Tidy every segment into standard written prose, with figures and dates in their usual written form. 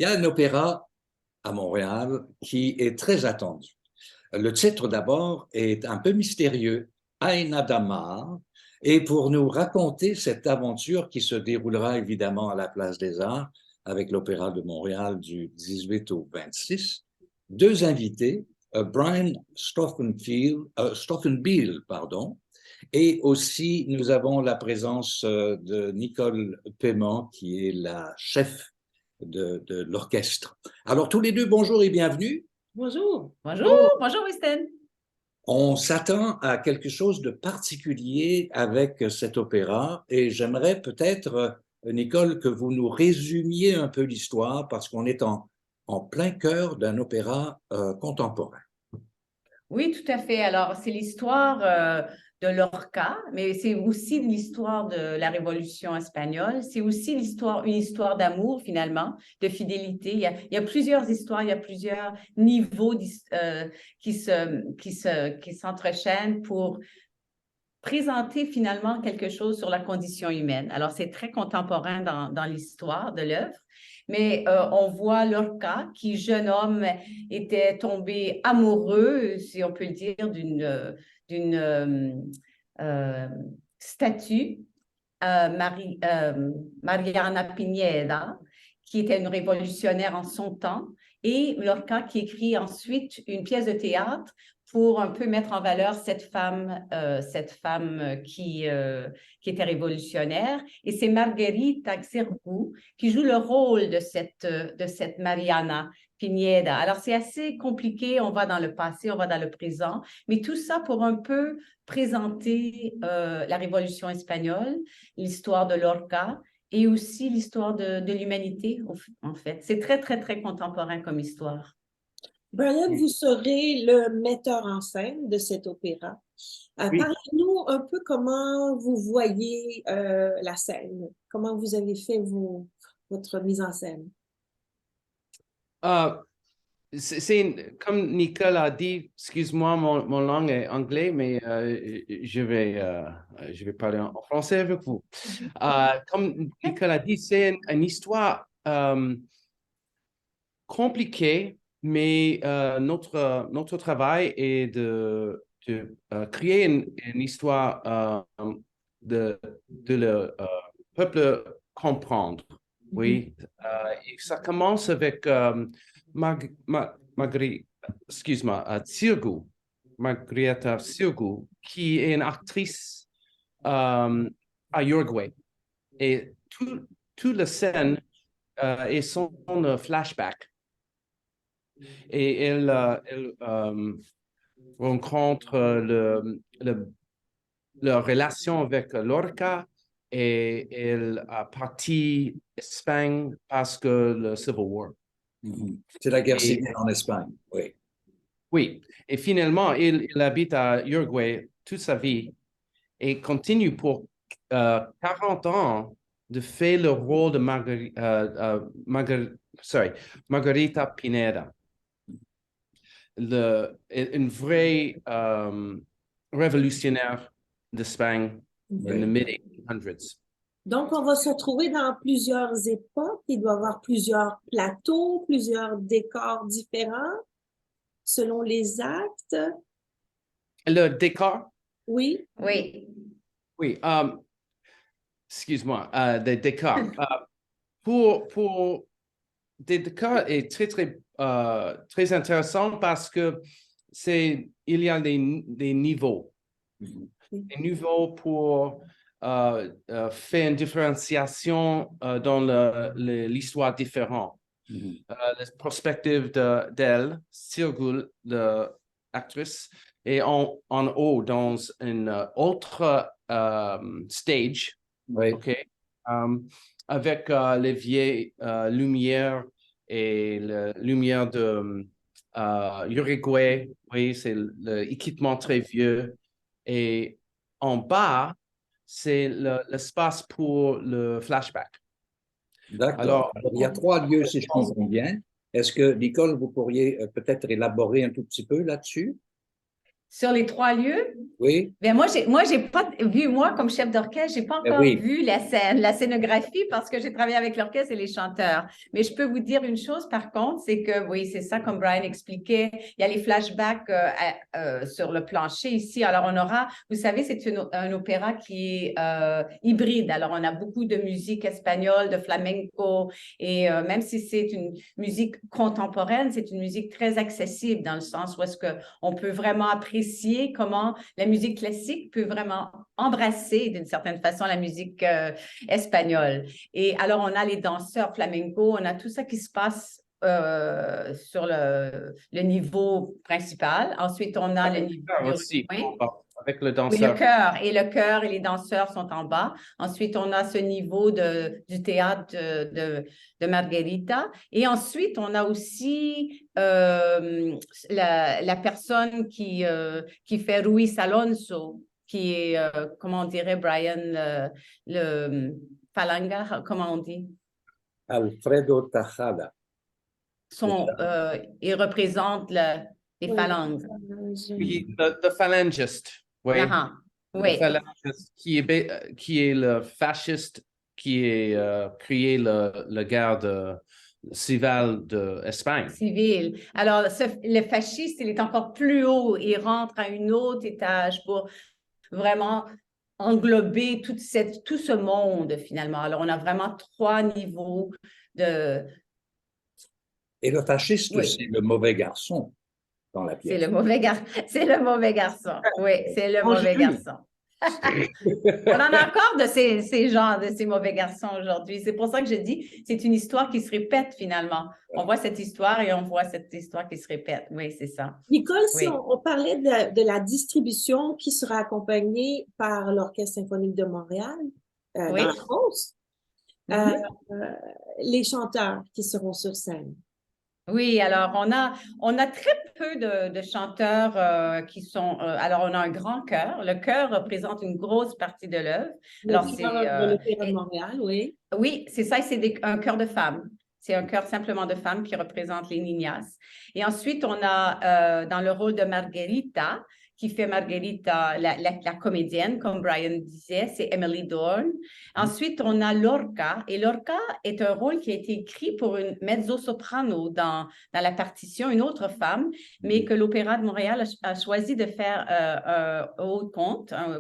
Il y a un opéra à Montréal qui est très attendu. Le titre d'abord est un peu mystérieux, Aina Damar, et pour nous raconter cette aventure qui se déroulera évidemment à la Place des Arts avec l'Opéra de Montréal du 18 au 26, deux invités, Brian Stoffenbiel, pardon, et aussi nous avons la présence de Nicole Paiement qui est la chef de l'orchestre. Alors tous les deux, bonjour et bienvenue. Bonjour. Bonjour, bonjour Weston. On s'attend à quelque chose de particulier avec cet opéra et j'aimerais peut-être, Nicole, que vous nous résumiez un peu l'histoire parce qu'on est en plein cœur d'un opéra contemporain. Oui, tout à fait. Alors, c'est l'histoire de Lorca, mais c'est aussi l'histoire de la Révolution espagnole. C'est aussi une histoire d'amour, finalement, de fidélité. Il y a plusieurs histoires, il y a plusieurs niveaux qui s'entrechaînent pour présenter finalement quelque chose sur la condition humaine. Alors, c'est très contemporain dans l'histoire de l'œuvre, mais on voit Lorca, qui, jeune homme, était tombé amoureux, si on peut le dire, d'une statue, Mariana Pineda, qui était une révolutionnaire en son temps, et Lorca qui écrit ensuite une pièce de théâtre pour un peu mettre en valeur cette femme qui était révolutionnaire. Et c'est Marguerite Xirgu qui joue le rôle de cette Mariana Pineda. Alors, c'est assez compliqué. On va dans le passé, on va dans le présent, mais tout ça pour un peu présenter la Révolution espagnole, l'histoire de Lorca et aussi l'histoire de l'humanité, en fait. C'est très, très, très contemporain comme histoire. Brian, vous serez le metteur en scène de cet opéra. Oui. Parlez-nous un peu comment vous voyez la scène, comment vous avez fait votre mise en scène. Comme Nicole a dit, excuse-moi, mon langue est anglais, mais je vais parler en français avec vous. Comme Nicole a dit, c'est une histoire compliquée, mais notre travail est de créer une histoire de le peuple comprendre. Oui, et ça commence avec Xirgu, Margarita Xirgu, qui est une actrice à Uruguay. Et toute la scène est son flashback. Et elle rencontre leur relation avec Lorca et elle a parti Espagne parce que le Civil War. C'est la guerre civile en Espagne, oui. Oui, et finalement, il habite à Uruguay toute sa vie et continue pour 40 ans de faire le rôle de Margarita Pineda, une vraie révolutionnaire d'Espagne in the mid-1800s. Donc, on va se retrouver dans plusieurs époques. Il doit y avoir plusieurs plateaux, plusieurs décors différents selon les actes. Le décor? Oui. Oui. Oui. Excuse-moi, des décors. Pour des décors est très intéressant parce que il y a des niveaux. Des niveaux pour faire une différenciation dans l'histoire différente. La perspective d'elle, Xirgu, l'actrice, est en haut dans une autre stage, Oui. okay, avec les vieilles lumières et la lumière de Uruguay. Oui, c'est l'équipement très vieux. Et en bas, c'est l'espace pour le flashback. D'accord. Alors, Il y a 3 lieux, si je comprends bien. Est-ce que, Nicole, vous pourriez peut-être élaborer un tout petit peu là-dessus? Sur les 3 lieux? Oui, Bien, j'ai pas vu, moi, comme chef d'orchestre, j'ai pas encore oui. vu la scène, la scénographie parce que j'ai travaillé avec l'orchestre et les chanteurs. Mais je peux vous dire une chose, par contre, c'est que, oui, c'est ça, comme Brian expliquait, il y a les flashbacks sur le plancher ici. Alors, on aura, vous savez, c'est un opéra qui est hybride. Alors, on a beaucoup de musique espagnole, de flamenco, et même si c'est une musique contemporaine, c'est une musique très accessible dans le sens où est-ce qu'on peut vraiment apprécier comment la musique classique peut vraiment embrasser d'une certaine façon la musique espagnole. Et alors, on a les danseurs flamenco, on a tout ça qui se passe sur le niveau principal. Ensuite, on a le niveau du aussi, oui. avec le Oui, danseur. le chœur et les danseurs sont en bas. Ensuite, on a ce niveau du théâtre de Margherita. Et ensuite, on a aussi la personne qui fait Ruiz Alonso, qui est, comment on dirait, Brian, le falanga, comment on dit? Alfredo Tejada. Il représente les Oui. phalanges. Oui, the phalangist. Oui. Ah, Le oui. phalangiste qui est le fasciste qui a créé la guerre civile d'Espagne. Civil. Alors, le fasciste, il est encore plus haut. Il rentre à un autre étage pour vraiment englober tout ce monde, finalement. Alors, on a vraiment 3 niveaux de... Et le fasciste, Oui, c'est le mauvais garçon dans la c'est pièce. c'est le mauvais garçon. Oui, c'est le Angelu. mauvais garçon. On en a encore de ces genres, de ces mauvais garçons aujourd'hui. C'est pour ça que je dis, c'est une histoire qui se répète finalement. On voit cette histoire et on voit cette histoire qui se répète. Oui, c'est ça. Nicole, si Oui. on parlait de la distribution qui sera accompagnée par l'Orchestre symphonique de Montréal Oui. dans la fosse, Mhm. les chanteurs qui seront sur scène. Oui, alors on a très peu de chanteurs qui sont. Alors, on a un grand chœur. Le chœur représente une grosse partie de l'œuvre. Alors, Le chœur de l'Opéra de Montréal, oui. oui, c'est ça, c'est un chœur de femmes. C'est un chœur simplement de femmes qui représente les niñas. Et ensuite, on a dans le rôle de Margherita, qui fait Margherita, la comédienne, comme Brian disait, c'est Emily Dorn. Ensuite, on a Lorca. Et Lorca est un rôle qui a été écrit pour une mezzo-soprano dans la partition, une autre femme, mais que l'Opéra de Montréal a choisi de faire un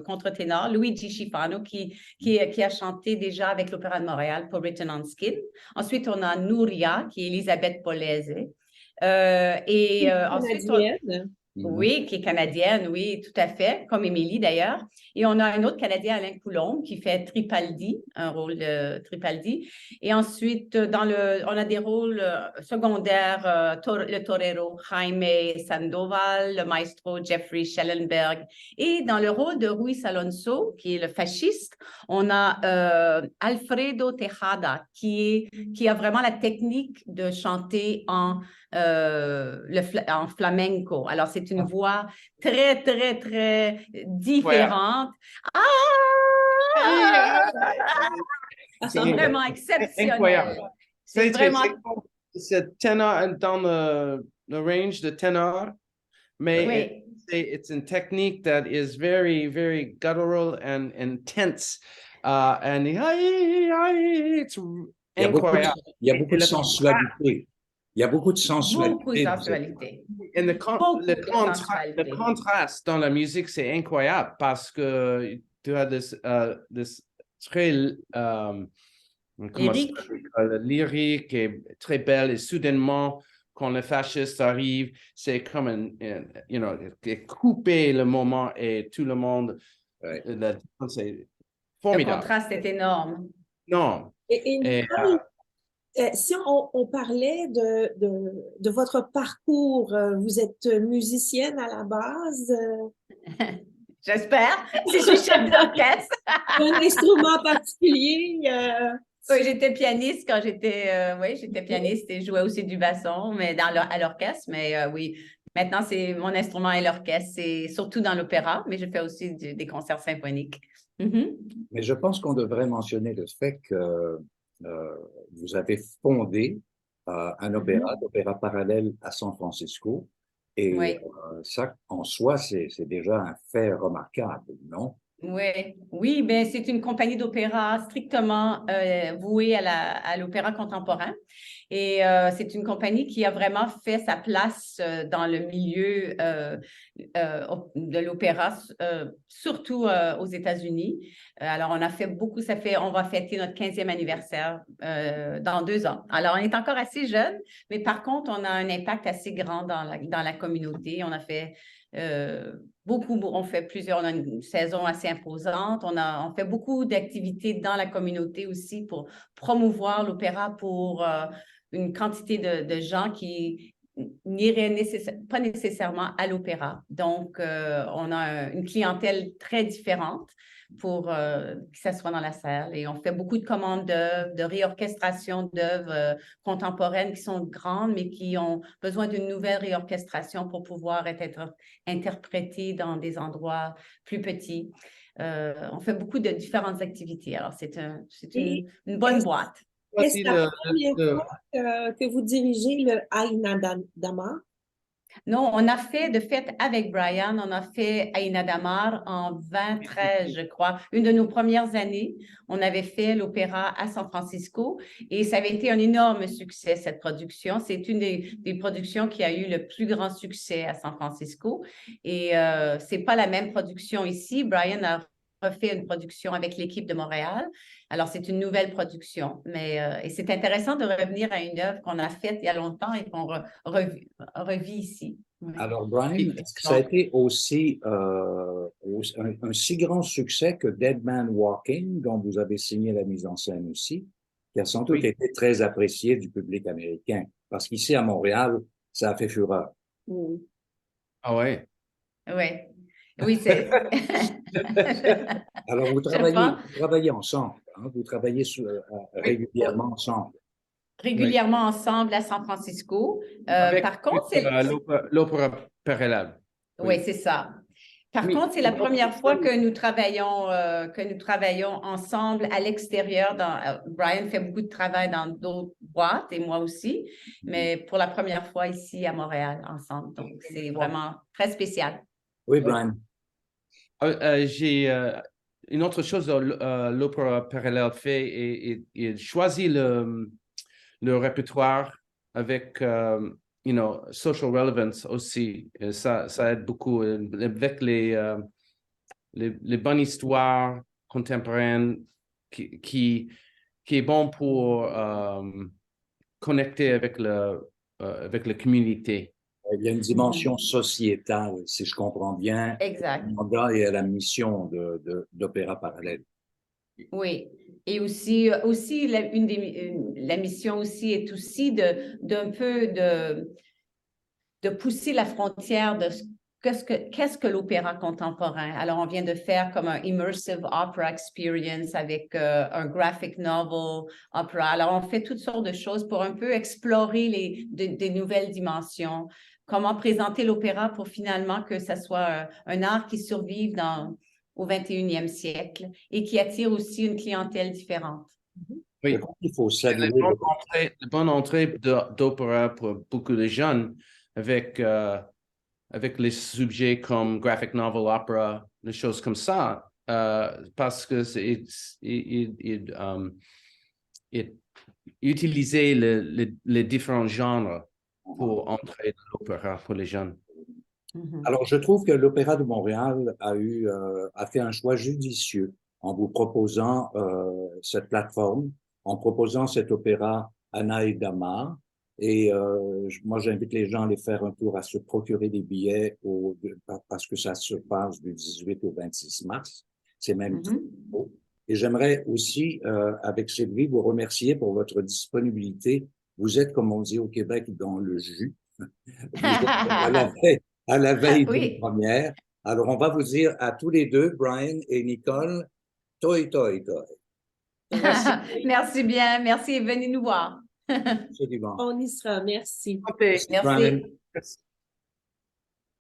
contre-ténor, Luigi Schifano, qui a chanté déjà avec l'Opéra de Montréal pour Written on Skin. Ensuite, on a Nuria, qui est Elisabeth Polese. Ensuite, oui, qui est canadienne, oui, tout à fait, comme Émilie d'ailleurs. Et on a un autre Canadien, Alain Coulombe, qui fait Tripaldi, un rôle de Tripaldi. Et ensuite, on a des rôles secondaires, le torero Jaime Sandoval, le maestro Jeffrey Schellenberg. Et dans le rôle de Ruiz Alonso, qui est le fasciste, on a Alfredo Tejada, qui a vraiment la technique de chanter en flamenco. Alors, c'est une voix très, très, très différente. C'est vraiment exceptionnel. Incroyable. C'est vraiment... C'est ténor dans le range de ténor, mais oui. it's a technique that is very, very guttural and intense. And it's incroyable. Il y a beaucoup de sensualité. Il y a beaucoup de sensualité. Beaucoup de sensualité. Et le contraste dans la musique, c'est incroyable parce que tu as des très lyrique et très belle et soudainement, quand le fasciste arrive, c'est comme couper le moment et tout le monde. C'est formidable. Le contraste est énorme. Non. Si on parlait de votre parcours, vous êtes musicienne à la base? J'espère, si je suis chef d'orchestre. Un instrument particulier? Oui, j'étais pianiste quand j'étais pianiste et je jouais aussi du basson, mais à l'orchestre. Mais oui, maintenant, mon instrument est l'orchestre, c'est surtout dans l'opéra, mais je fais aussi des concerts symphoniques. Mm-hmm. Mais je pense qu'on devrait mentionner le fait que vous avez fondé un opéra, l'Opéra Parallèle à San Francisco, Et Oui. ça, en soi, c'est déjà un fait remarquable, non? Oui, oui, ben c'est une compagnie d'opéra strictement vouée à l'opéra contemporain. Et c'est une compagnie qui a vraiment fait sa place dans le milieu de l'opéra, surtout aux États-Unis. Alors, on a fait beaucoup, on va fêter notre 15e anniversaire dans 2 ans. Alors, on est encore assez jeune, mais par contre, on a un impact assez grand dans la communauté. On a fait on a une saison assez imposante. On fait beaucoup d'activités dans la communauté aussi pour promouvoir l'opéra pour une quantité de gens qui n'iraient pas nécessairement à l'opéra. Donc, on a une clientèle très différente pour que ça soit dans la salle. Et on fait beaucoup de commandes d'œuvres, de réorchestration d'œuvres contemporaines qui sont grandes, mais qui ont besoin d'une nouvelle réorchestration pour pouvoir être interprétées dans des endroits plus petits. On fait beaucoup de différentes activités. Alors, c'est une bonne boîte. Est-ce Voici la première fois que vous dirigez le Aina Dama? Non, on a fait, de fait, avec Brian, on a fait Aïna Damar en 2013, je crois. Une de nos premières années, on avait fait l'opéra à San Francisco et ça avait été un énorme succès, cette production. C'est une des productions qui a eu le plus grand succès à San Francisco. Et c'est pas la même production ici. Brian a refait une production avec l'équipe de Montréal. Alors, c'est une nouvelle production. Et c'est intéressant de revenir à une œuvre qu'on a faite il y a longtemps et qu'on revit ici. Oui. Alors, Brian, est-ce que ça a été aussi un si grand succès que Dead Man Walking, dont vous avez signé la mise en scène aussi, qui a sans doute Oui. été très apprécié du public américain? Parce qu'ici, à Montréal, ça a fait fureur. Ah ouais. Oui, oui, c'est. Alors, vous Je pense travaillez ensemble, hein? Vous travaillez Oui. régulièrement ensemble. Oui. régulièrement ensemble à San Francisco. Avec Par contre, c'est. l'Opéra Parallèle. Oui, Oui. c'est ça. Par Oui. contre, c'est la première fois que nous travaillons ensemble à l'extérieur. Brian fait beaucoup de travail dans d'autres boîtes et moi aussi, mais pour la première fois ici à Montréal ensemble. Donc, c'est vraiment très spécial. Oui, Brian. J'ai une autre chose l'Opéra Parallèle fait et choisit le répertoire avec social relevance aussi. Et ça aide beaucoup avec les bonnes histoires contemporaines qui est bon pour connecter avec la communauté. Il y a une dimension sociétale, si je comprends bien, Exact. au mandat et à la mission d'Opéra Parallèle. Oui. Et aussi la mission aussi est aussi d'un peu de pousser la frontière de qu'est-ce que l'opéra contemporain. Alors, on vient de faire comme un immersive opera experience avec un graphic novel opera. Alors, on fait toutes sortes de choses pour un peu explorer des nouvelles dimensions. Comment présenter l'opéra pour finalement que ça soit un art qui survive au 21e siècle et qui attire aussi une clientèle différente. Oui. Il faut saluer. La bonne entrée d'opéra pour beaucoup de jeunes avec les sujets comme graphic novel, opera, des choses comme ça, parce que utiliser les différents genres pour entrer dans l'opéra pour les jeunes. Alors, je trouve que l'Opéra de Montréal a fait un choix judicieux en vous proposant cette plateforme, en proposant cet opéra Anna et Dama. Et moi, j'invite les gens à aller faire un tour, à se procurer des billets parce que ça se passe du 18 au 26 mars. C'est même très beau. Et j'aimerais aussi, avec Sylvie, vous remercier pour votre disponibilité. Vous êtes, comme on dit au Québec, dans le jus. Vous êtes à la veille d'une première. Alors, on va vous dire à tous les deux, Brian et Nicole, toi, toi, toi. Merci bien. Merci et venez nous voir. Absolument. On y sera. Merci. Okay. Merci.